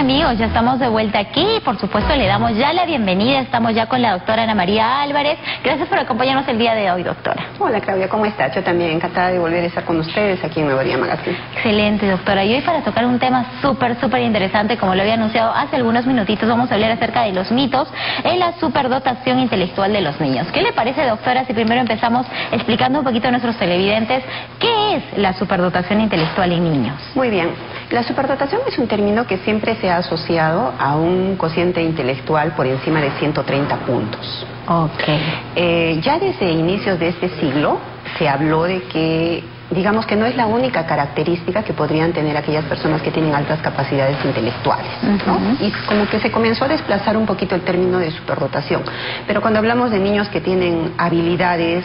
amigos, ya estamos de vuelta aquí. Por supuesto, le damos ya la bienvenida. Estamos ya con la doctora Ana María Álvarez. Gracias por acompañarnos el día de hoy, doctora. Hola, Claudia, ¿cómo estás? Yo también encantada de volver a estar con ustedes aquí en Nuevo Día Magazine. Excelente, doctora. Y hoy para tocar un tema súper interesante, como lo había anunciado hace algunos minutitos, vamos a hablar acerca de los mitos en la superdotación intelectual de los niños. ¿Qué le parece, doctora, si primero empezamos explicando un poquito a nuestros televidentes qué es la superdotación intelectual en niños? Muy bien. La superdotación es un término que siempre se ha asociado a un cociente intelectual por encima de 130 puntos. Ya desde inicios de este siglo se habló de que, digamos que no es la única característica que podrían tener aquellas personas que tienen altas capacidades intelectuales, ¿no? Y como que se comenzó a desplazar un poquito el término de superdotación. Pero cuando hablamos de niños que tienen habilidades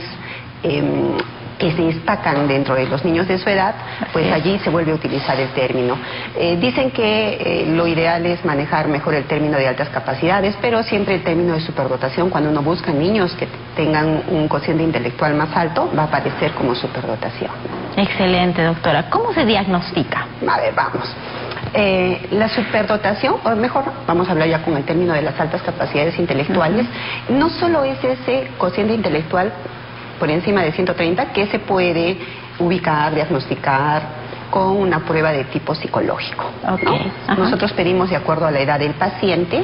que se destacan dentro de los niños de su edad, pues allí se vuelve a utilizar el término. Dicen que lo ideal es manejar mejor el término de altas capacidades, pero siempre el término de superdotación, cuando uno busca niños que tengan un cociente intelectual más alto, va a aparecer como superdotación. Excelente, doctora. ¿Cómo se diagnostica? A ver, vamos. La superdotación, o mejor, vamos a hablar ya con el término de las altas capacidades intelectuales, no solo es ese cociente intelectual por encima de 130 que se puede ubicar, diagnosticar con una prueba de tipo psicológico, ¿no? Nosotros pedimos, de acuerdo a la edad del paciente,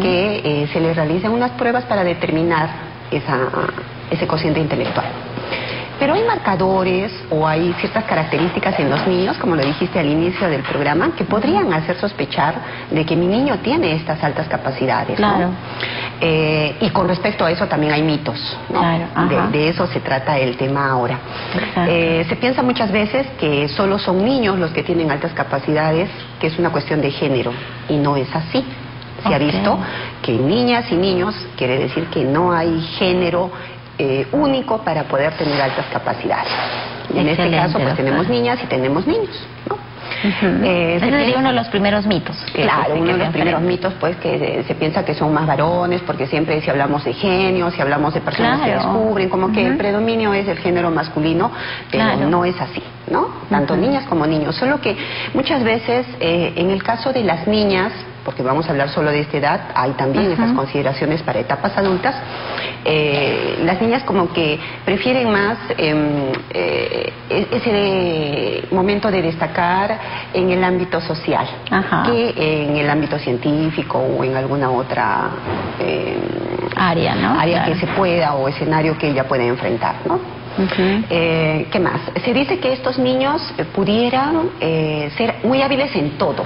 que se le realicen unas pruebas para determinar ese cociente intelectual. Pero hay marcadores o hay ciertas características en los niños, como lo dijiste al inicio del programa, que podrían hacer sospechar de que mi niño tiene estas altas capacidades, claro, ¿no? Y con respecto a eso también hay mitos, ¿no? Claro, de eso se trata el tema ahora. Se piensa muchas veces que solo son niños los que tienen altas capacidades, que es una cuestión de género, y no es así. Se ha visto que niñas y niños quiere decir que no hay género único para poder tener altas capacidades. Y en este caso pues tenemos niñas y tenemos niños, ¿no? Ese sería uno de los primeros mitos. Claro, uno de los primeros mitos, pues, que se piensa que son más varones, porque siempre si hablamos de genios, si hablamos de personas que descubren, como que el predominio es el género masculino, pero no es así, ¿no? Tanto niñas como niños. Solo que muchas veces, en el caso de las niñas, porque vamos a hablar solo de esta edad, hay también esas consideraciones para etapas adultas, las niñas como que prefieren más ese momento de destacar en el ámbito social que en el ámbito científico o en alguna otra área, ¿no? Área que se pueda o escenario que ella pueda enfrentar, ¿no? ¿Qué más? Se dice que estos niños pudieran ser muy hábiles en todo.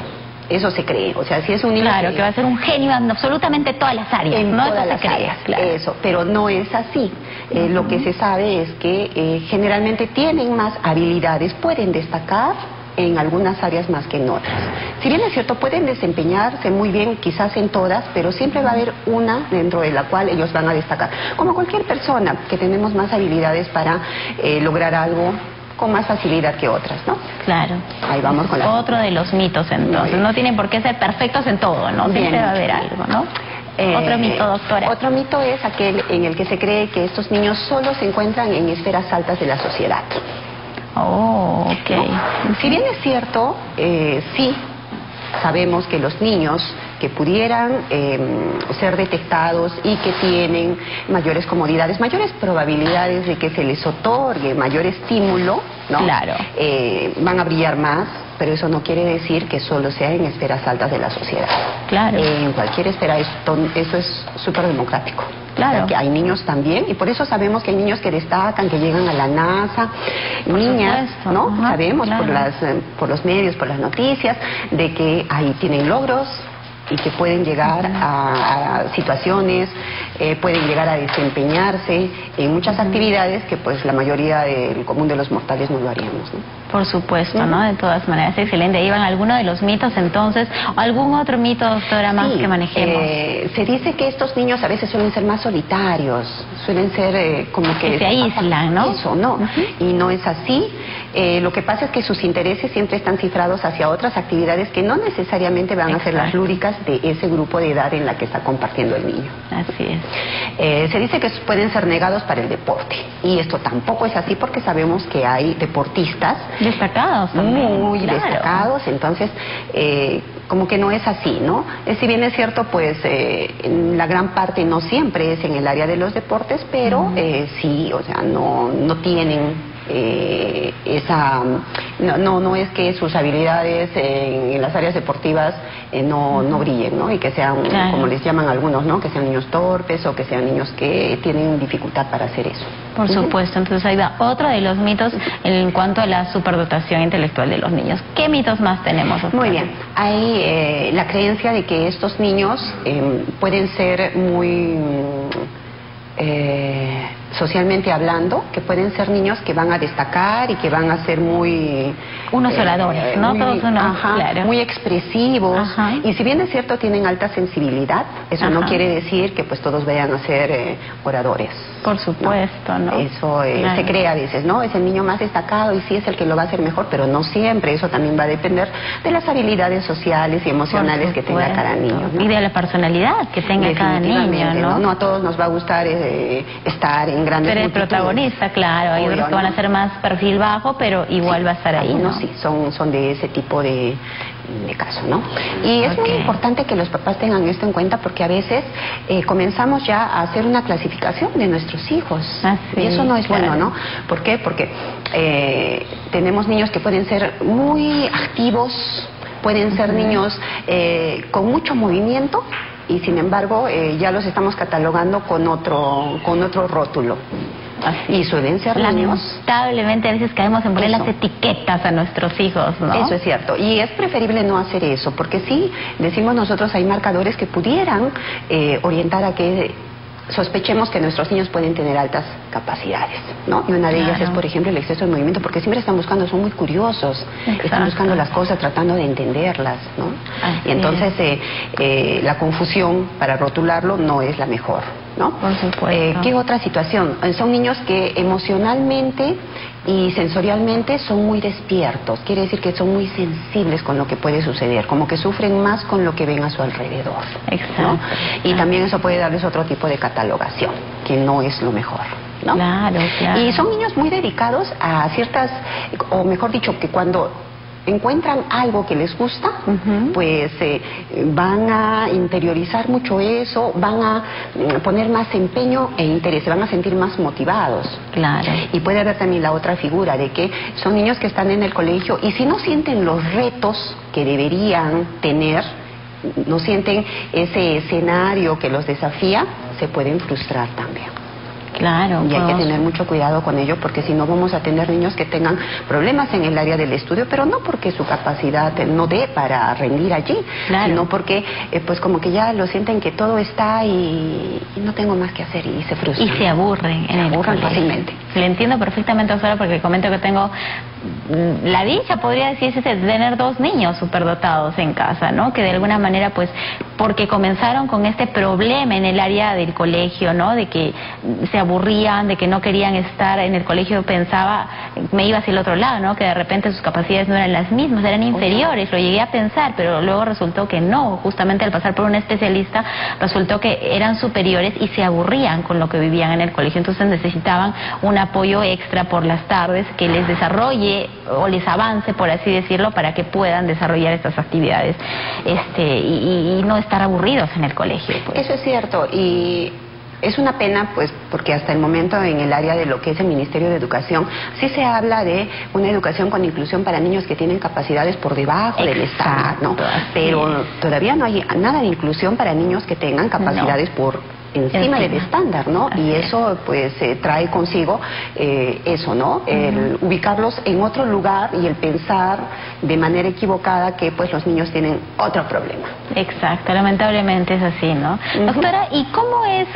Eso se cree, o sea, si es un niño que va a ser un genio en absolutamente todas las áreas, en ¿no? todas las áreas, eso, pero no es así. Lo que se sabe es que generalmente tienen más habilidades, pueden destacar en algunas áreas más que en otras. Si bien es cierto, pueden desempeñarse muy bien quizás en todas, pero siempre va a haber una dentro de la cual ellos van a destacar. Como cualquier persona que tenemos más habilidades para lograr algo con más facilidad que otras, ¿no? Claro. Ahí vamos con otro de los mitos, entonces. No tienen por qué ser perfectos en todo, ¿no? Siempre va a haber algo, ¿no? Otro mito, doctora. Otro mito es aquel en el que se cree que estos niños solo se encuentran en esferas altas de la sociedad. ¿No? Si bien es cierto, sí sabemos que los niños que pudieran ser detectados y que tienen mayores comodidades, mayores probabilidades de que se les otorgue mayor estímulo, ¿no? Van a brillar más, pero eso no quiere decir que solo sea en esferas altas de la sociedad. En cualquier esfera eso es súper democrático. O sea, que hay niños también, y por eso sabemos que hay niños que destacan, que llegan a la NASA, niñas, ¿no? Sabemos por los medios, por las noticias, de que ahí tienen logros y que pueden llegar a situaciones, pueden llegar a desempeñarse en muchas actividades que pues la mayoría del común de los mortales no lo haríamos, ¿no? Por supuesto, ¿no? De todas maneras, excelente. Ahí van algunos de los mitos, entonces, o algún otro mito, doctora, más que manejemos. Se dice que estos niños a veces suelen ser más solitarios, suelen ser como que se aíslan, ¿no? Eso, no. Y no es así. Lo que pasa es que sus intereses siempre están cifrados hacia otras actividades que no necesariamente van a ser las lúdicas de ese grupo de edad en la que está compartiendo el niño. Así es. Se dice que pueden ser negados para el deporte, y esto tampoco es así porque sabemos que hay deportistas destacados también, muy destacados, entonces como que no es así, ¿no? Si bien es cierto, pues en la gran parte no siempre es en el área de los deportes, pero sí, o sea, no tienen no es que sus habilidades en las áreas deportivas no brillen, ¿no? Y que sean, como les llaman algunos, ¿no? Que sean niños torpes o que sean niños que tienen dificultad para hacer eso. Por supuesto, entonces ahí va otro de los mitos en cuanto a la superdotación intelectual de los niños. ¿Qué mitos más tenemos? Muy bien, hay la creencia de que estos niños pueden ser muy socialmente hablando, que pueden ser niños que van a destacar y que van a ser muy... unos oradores, ¿no? Todos unos, claro. Muy expresivos. Y si bien es cierto, tienen alta sensibilidad, eso no quiere decir que pues todos vayan a ser oradores. Por supuesto, ¿no? Eso se cree a veces, ¿no? Es el niño más destacado y sí es el que lo va a hacer mejor, pero no siempre. Eso también va a depender de las habilidades sociales y emocionales que tenga cada niño, ¿no? Y de la personalidad que tenga cada niño, ¿no? No a todos nos va a gustar estar en grandes multitudes. Pero el protagonista, claro, hay otros que van a ser más perfil bajo, pero igual va a estar ahí, ¿no? Sí, son de ese tipo de caso, ¿no? Y es muy importante que los papás tengan esto en cuenta porque a veces comenzamos ya a hacer una clasificación de nuestros hijos y eso no es bueno, ¿no? ¿Por qué? Porque tenemos niños que pueden ser muy activos, pueden ser niños con mucho movimiento y sin embargo ya los estamos catalogando con otro rótulo. Y suelen ser niños. Lamentablemente a veces caemos en poner las etiquetas a nuestros hijos, ¿no? Eso es cierto. Y es preferible no hacer eso, porque sí, decimos nosotros, hay marcadores que pudieran orientar a que sospechemos que nuestros niños pueden tener altas capacidades, ¿no? Y una de ellas es, por ejemplo, el exceso de movimiento, porque siempre están buscando, son muy curiosos, están buscando las cosas, tratando de entenderlas, ¿no? Y entonces la confusión para rotularlo no es la mejor, ¿no? Por supuesto. ¿Qué otra situación? Son niños que emocionalmente y sensorialmente son muy despiertos, quiere decir que son muy sensibles con lo que puede suceder, como que sufren más con lo que ven a su alrededor. Exacto. ¿No? Y también eso puede darles otro tipo de catalogación, que no es lo mejor, ¿no? Claro, claro. Y son niños muy dedicados a ciertas, o mejor dicho, que cuando encuentran algo que les gusta, pues van a interiorizar mucho eso, van a poner más empeño e interés, se van a sentir más motivados. Claro. Y puede haber también la otra figura de que son niños que están en el colegio y si no sienten los retos que deberían tener, no sienten ese escenario que los desafía, se pueden frustrar también. Claro. Y hay que tener mucho cuidado con ello porque si no vamos a tener niños que tengan problemas en el área del estudio, pero no porque su capacidad no dé para rendir allí, sino porque pues como que ya lo sienten que todo está y no tengo más que hacer y se frustran. Y se aburren en el colegio. Fácilmente. Le entiendo perfectamente, doctora, porque comento que tengo la dicha, podría decirse, de tener 2 niños superdotados en casa, ¿no? Que de alguna manera, pues, porque comenzaron con este problema en el área del colegio, ¿no? De que se aburrían, de que no querían estar en el colegio, pensaba, me iba hacia el otro lado, ¿no? Que de repente sus capacidades no eran las mismas, eran inferiores, lo llegué a pensar, pero luego resultó que no, justamente al pasar por un especialista, resultó que eran superiores y se aburrían con lo que vivían en el colegio, entonces necesitaban un apoyo extra por las tardes que les desarrolle o les avance, por así decirlo, para que puedan desarrollar estas actividades y no estar aburridos en el colegio. Pues. Eso es cierto y es una pena, pues, porque hasta el momento en el área de lo que es el Ministerio de Educación sí se habla de una educación con inclusión para niños que tienen capacidades por debajo del estándar, ¿no? Pero todavía no hay nada de inclusión para niños que tengan capacidades por encima del estándar, ¿no? Y eso pues trae consigo eso, ¿no? El ubicarlos en otro lugar y el pensar de manera equivocada que pues los niños tienen otro problema. Exacto, lamentablemente es así, ¿no? Doctora, ¿y cómo es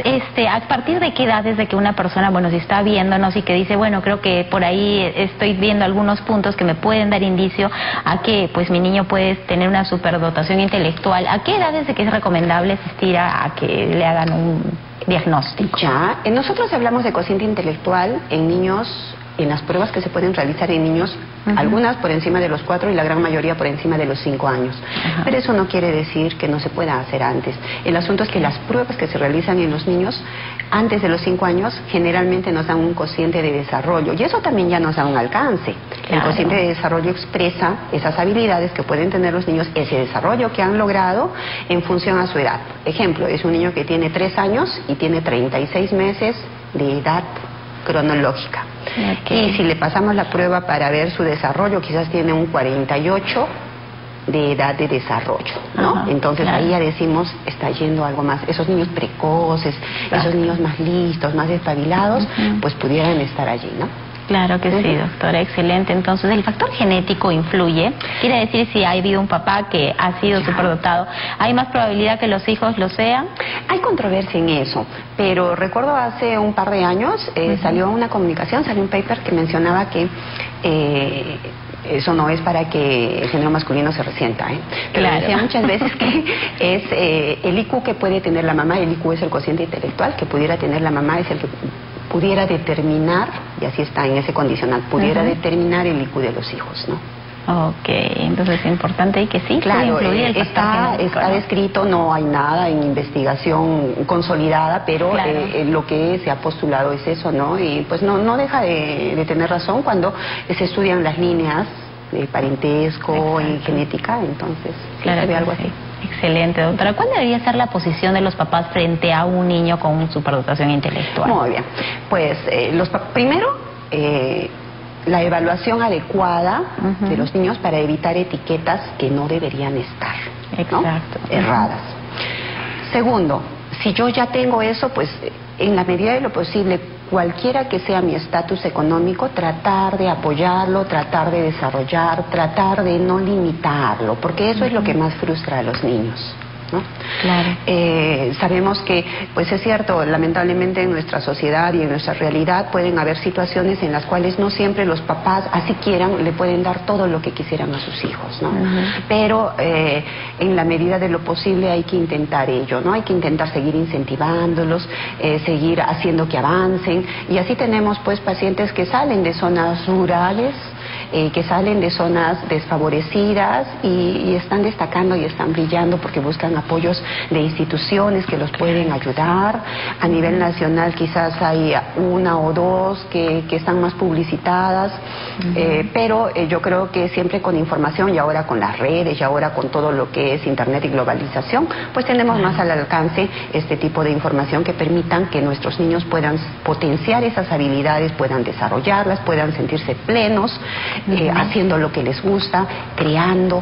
a partir de qué edad es de que una persona, bueno, si está viéndonos y que dice, bueno, creo que por ahí estoy viendo algunos puntos que me pueden dar indicio a que pues mi niño puede tener una superdotación intelectual, ¿a qué edad es de que es recomendable asistir a que le hagan un diagnóstico? Ya, nosotros hablamos de cociente intelectual en niños, en las pruebas que se pueden realizar en niños, algunas por encima de los 4 y la gran mayoría por encima de los 5 años. Pero eso no quiere decir que no se pueda hacer antes. El asunto es que las pruebas que se realizan en los niños antes de los 5 años generalmente nos dan un cociente de desarrollo y eso también ya nos da un alcance. El cociente de desarrollo expresa esas habilidades que pueden tener los niños, ese desarrollo que han logrado en función a su edad. Ejemplo, es un niño que tiene 3 años y tiene 36 meses de edad cronológica. Y si le pasamos la prueba para ver su desarrollo, quizás tiene un 48 de edad de desarrollo, ¿no? Entonces ahí ya decimos, está yendo algo más. Esos niños precoces, esos niños más listos, más espabilados, pues pudieran estar allí, ¿no? Claro que sí, doctora, excelente. Entonces, ¿el factor genético influye? Quiere decir, si ha habido un papá que ha sido superdotado, ¿hay más probabilidad que los hijos lo sean? Hay controversia en eso, pero recuerdo hace un par de años salió una comunicación, salió un paper que mencionaba que eso no es para que el género masculino se resienta, pero decía muchas veces que es el IQ que puede tener la mamá, el IQ es el cociente intelectual que pudiera tener la mamá, es el que pudiera determinar, y así está en ese condicional, pudiera determinar el IQ de los hijos, ¿no? Ok, entonces es importante y que sí, claro, está descrito, no hay nada en investigación consolidada, pero lo que se ha postulado es eso, ¿no? Y pues no deja de tener razón cuando se estudian las líneas de parentesco y genética, entonces se ve algo así. Excelente, doctora. ¿Cuál debería ser la posición de los papás frente a un niño con superdotación intelectual? Muy bien, pues primero la evaluación adecuada de los niños para evitar etiquetas que no deberían estar, ¿no? Erradas. Segundo, si yo ya tengo eso, pues en la medida de lo posible, cualquiera que sea mi estatus económico, tratar de apoyarlo, tratar de desarrollar, tratar de no limitarlo, porque eso es lo que más frustra a los niños, ¿no? Sabemos que, pues es cierto, lamentablemente en nuestra sociedad y en nuestra realidad pueden haber situaciones en las cuales no siempre los papás, así quieran, le pueden dar todo lo que quisieran a sus hijos, ¿no? Pero en la medida de lo posible hay que intentar ello, ¿no? Hay que intentar seguir incentivándolos, seguir haciendo que avancen, y así tenemos pues pacientes que salen de zonas rurales, que salen de zonas desfavorecidas y están destacando y están brillando porque buscan apoyos de instituciones que los pueden ayudar. A nivel nacional quizás hay una o dos que están más publicitadas, pero yo creo que siempre con información, y ahora con las redes, y ahora con todo lo que es internet y globalización, pues tenemos más al alcance este tipo de información que permitan que nuestros niños puedan potenciar esas habilidades, puedan desarrollarlas, puedan sentirse plenos, haciendo lo que les gusta, creando,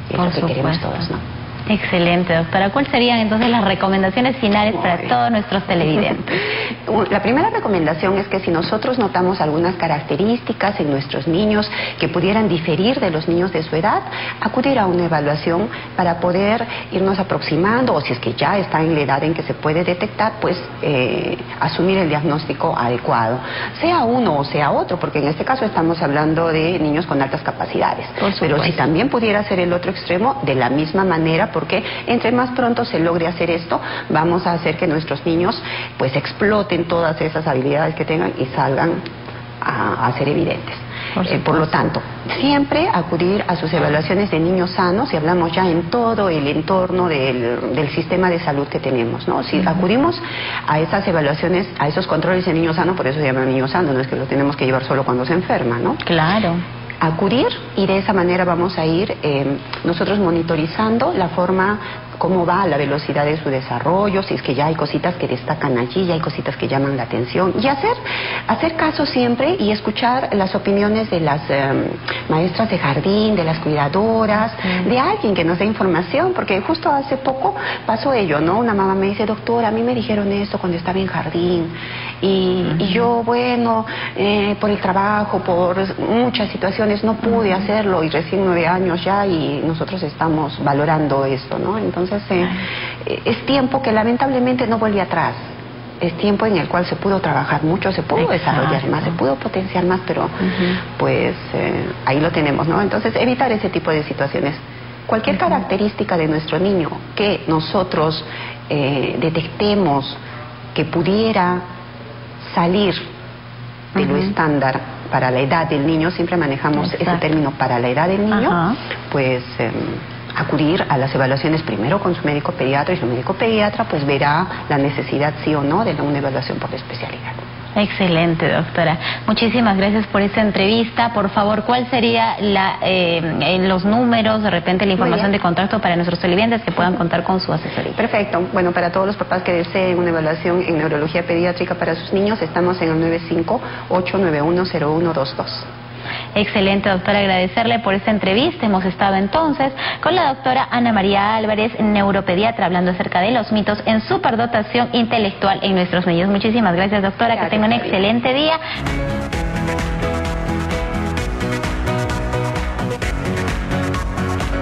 es lo que queremos todos, ¿no? Excelente, doctora. ¿Cuáles serían entonces las recomendaciones finales para todos nuestros televidentes? La primera recomendación es que si nosotros notamos algunas características en nuestros niños que pudieran diferir de los niños de su edad, acudir a una evaluación para poder irnos aproximando, o si es que ya está en la edad en que se puede detectar, pues asumir el diagnóstico adecuado, sea uno o sea otro, porque en este caso estamos hablando de niños con altas capacidades, pero si también pudiera ser el otro extremo, de la misma manera, porque entre más pronto se logre hacer esto, vamos a hacer que nuestros niños pues exploten todas esas habilidades que tengan y salgan a ser evidentes. Por lo tanto, siempre acudir a sus evaluaciones de niños sanos, si hablamos ya en todo el entorno del sistema de salud que tenemos, ¿no? Si acudimos a esas evaluaciones, a esos controles de niños sanos, por eso se llaman niños sanos, no es que los tenemos que llevar solo cuando se enferma, ¿no? Claro. Acudir, y de esa manera vamos a ir nosotros monitorizando la forma, cómo va la velocidad de su desarrollo, si es que ya hay cositas que destacan allí, ya hay cositas que llaman la atención, y hacer caso siempre y escuchar las opiniones de las maestras de jardín, de las cuidadoras, de alguien que nos dé información, porque justo hace poco pasó ello, ¿no? Una mamá me dice, doctora, a mí me dijeron esto cuando estaba en jardín, y yo, bueno, por el trabajo, por muchas situaciones no pude hacerlo, y recién 9 años ya, y nosotros estamos valorando esto, ¿no? Entonces es tiempo que lamentablemente no vuelve atrás. Es tiempo en el cual se pudo trabajar mucho, se pudo desarrollar más, se pudo potenciar más, pero pues ahí lo tenemos, ¿no? Entonces evitar ese tipo de situaciones. Cualquier característica de nuestro niño que nosotros detectemos que pudiera salir de lo estándar para la edad del niño, siempre manejamos ese término, para la edad del niño, pues acudir a las evaluaciones primero con su médico pediatra, y su médico pediatra pues verá la necesidad sí o no de una evaluación por especialidad. Excelente, doctora. Muchísimas gracias por esta entrevista. Por favor, ¿cuál sería los números, de repente la información de contacto para nuestros televidentes que puedan contar con su asesoría? Perfecto. Bueno, para todos los papás que deseen una evaluación en neurología pediátrica para sus niños, estamos en el 95-891-0122. Excelente, doctora, agradecerle por esta entrevista. Hemos estado entonces con la doctora Ana María Álvarez, neuropediatra, hablando acerca de los mitos en superdotación intelectual en nuestros niños. Muchísimas gracias, doctora, que tenga un excelente día.